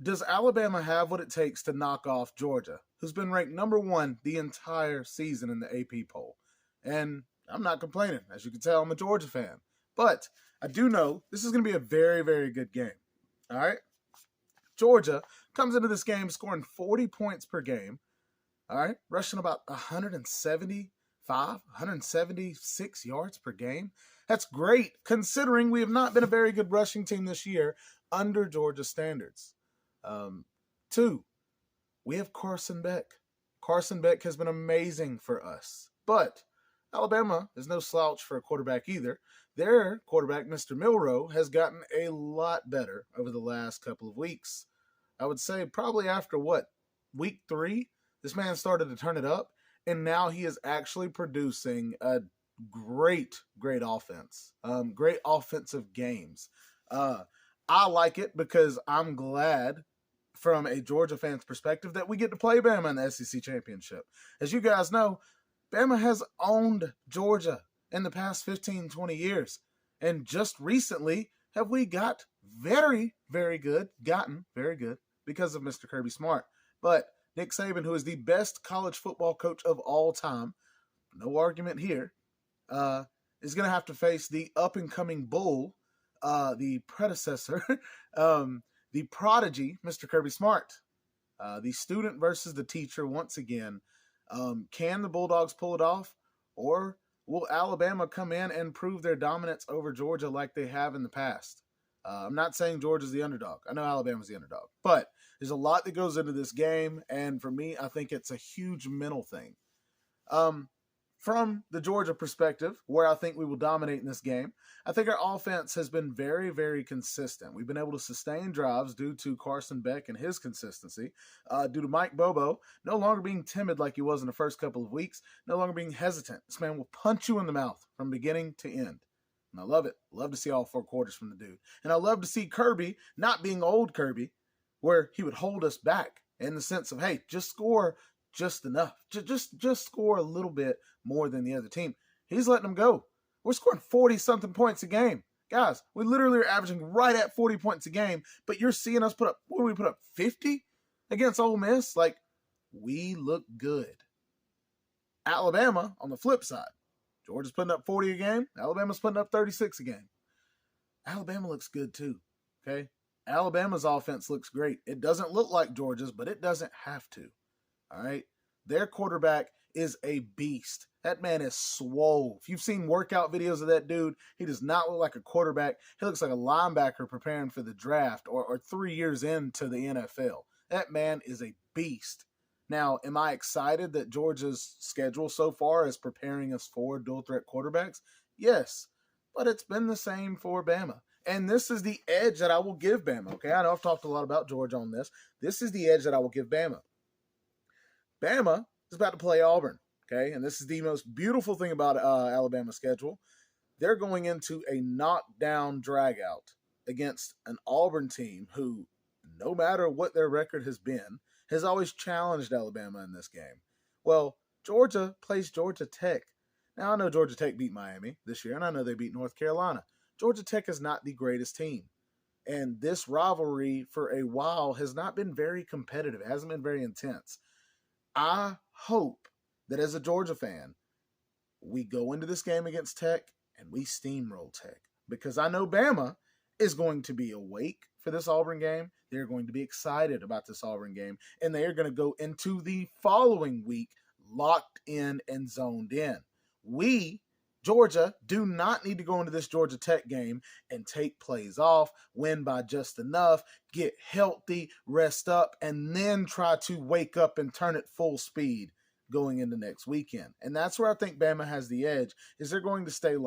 Does Alabama have what it takes to knock off Georgia, who's been ranked number one the entire season in the AP poll? And I'm not complaining. As you can tell, I'm a Georgia fan. But I do know this is going to be a very, very good game. All right? Georgia comes into this game scoring 40 points per game. All right? Rushing about 176 yards per game. That's great considering we have not been a very good rushing team this year under Georgia standards. Two, we have Carson Beck. Carson Beck has been amazing for us. But Alabama is no slouch for a quarterback either. Their quarterback, Mr. Milroe, has gotten a lot better over the last couple of weeks. I would say probably after week 3, this man started to turn it up, and now he is actually producing a great offense. Great offensive games. I like it because I'm glad from a Georgia fan's perspective that we get to play Bama in the SEC championship. As you guys know, Bama has owned Georgia in the past 15, 20 years. And just recently have we gotten very good because of Mr. Kirby Smart. But Nick Saban, who is the best college football coach of all time, no argument here, is going to have to face the up-and-coming bull, the predecessor, the prodigy, Mr. Kirby Smart. The student versus the teacher once again. Can the Bulldogs pull it off? Or will Alabama come in and prove their dominance over Georgia like they have in the past? I'm not saying Georgia's the underdog. I know Alabama's the underdog. But there's a lot that goes into this game, and for me, I think it's a huge mental thing. From the Georgia perspective, where I think we will dominate in this game, I think our offense has been very consistent. We've been able to sustain drives due to Carson Beck and his consistency, due to Mike Bobo no longer being timid like he was in the first couple of weeks, no longer being hesitant. This man will punch you in the mouth from beginning to end. And I love it. Love to see all 4 quarters from the dude. And I love to see Kirby not being old Kirby, where he would hold us back in the sense of, hey, just score just enough. Just score a little bit more than the other team. He's letting them go. We're scoring 40-something points a game. Guys, we literally are averaging right at 40 points a game, but you're seeing us put up 50 against Ole Miss? Like, we look good. Alabama, on the flip side, Georgia's putting up 40 a game. Alabama's putting up 36 a game. Alabama looks good too, okay? Alabama's offense looks great. It doesn't look like Georgia's, but it doesn't have to. All right. Their quarterback is a beast. That man is swole. If you've seen workout videos of that dude, he does not look like a quarterback. He looks like a linebacker preparing for the draft or 3 years into the NFL. That man is a beast. Now, am I excited that Georgia's schedule so far is preparing us for dual threat quarterbacks? Yes, but it's been the same for Bama. And this is the edge that I will give Bama. Okay, I know I've talked a lot about Georgia on this. This is the edge that I will give Bama. Bama is about to play Auburn, okay? And this is the most beautiful thing about Alabama's schedule. They're going into a knockdown dragout against an Auburn team who, no matter what their record has been, has always challenged Alabama in this game. Well, Georgia plays Georgia Tech. Now, I know Georgia Tech beat Miami this year, and I know they beat North Carolina. Georgia Tech is not the greatest team. And this rivalry for a while has not been very competitive. It hasn't been very intense. I hope that as a Georgia fan, we go into this game against Tech and we steamroll Tech. Because I know Bama is going to be awake for this Auburn game. They're going to be excited about this Auburn game. And they are going to go into the following week locked in and zoned in. We, Georgia, do not need to go into this Georgia Tech game and take plays off, win by just enough, get healthy, rest up, and then try to wake up and turn it full speed going into next weekend. And that's where I think Bama has the edge, is they're going to stay locked.